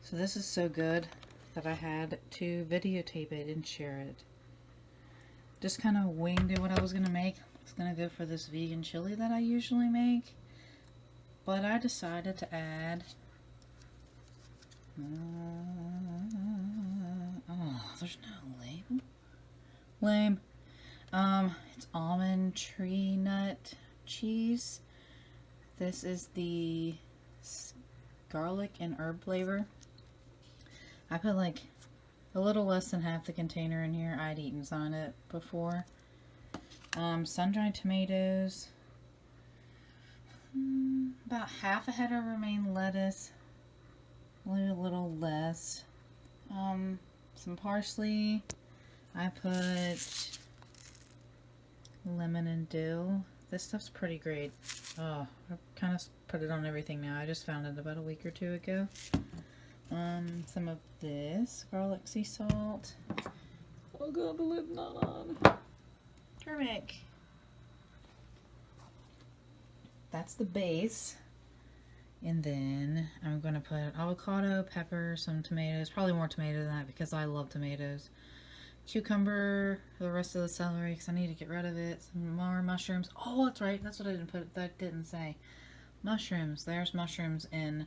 So this is so good that I had to videotape it and share it. Just kind of winged it what I was going to make. I was going to go for this vegan chili that I usually make. But I decided to add... oh, there's no label. Lame. It's almond tree nut cheese. This is the garlic and herb flavor. I put like a little less than half the container in here. I'd eaten on it before. Sun-dried tomatoes. About half a head of romaine lettuce. Maybe a little less. Some parsley. I put lemon and dill. This stuff's pretty great. Oh, I kind of put it on everything now. I just found it about a week or two ago. Some of this garlic sea salt. Oh god, the lid's not on. Turmeric. That's the base. And then I'm going to put avocado, pepper, some tomatoes. Probably more tomato than that because I love tomatoes. Cucumber, the rest of the celery because I need to get rid of it. Some more mushrooms. Oh, that's right. That's what I didn't put. That didn't say. Mushrooms. There's mushrooms in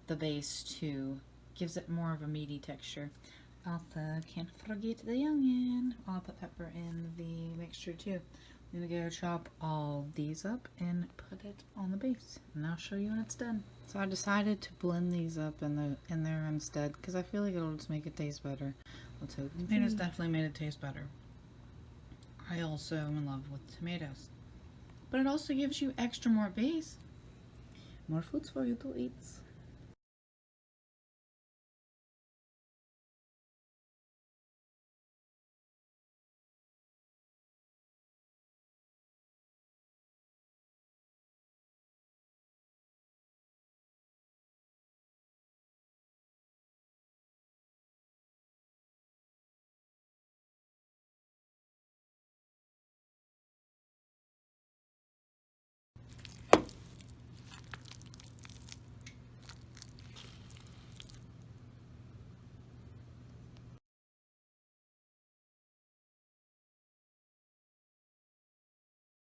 the base too. Gives it more of a meaty texture. Also, can't forget the onion. I'll put pepper in the mixture too. I'm going to go chop all these up and put it on the base. And I'll show you when it's done. So I decided to blend these up in there instead because I feel like it'll just make it taste better. Let's hope. Tomatoes definitely made it taste better. I also am in love with tomatoes. But it also gives you extra more base. More foods for you to eat.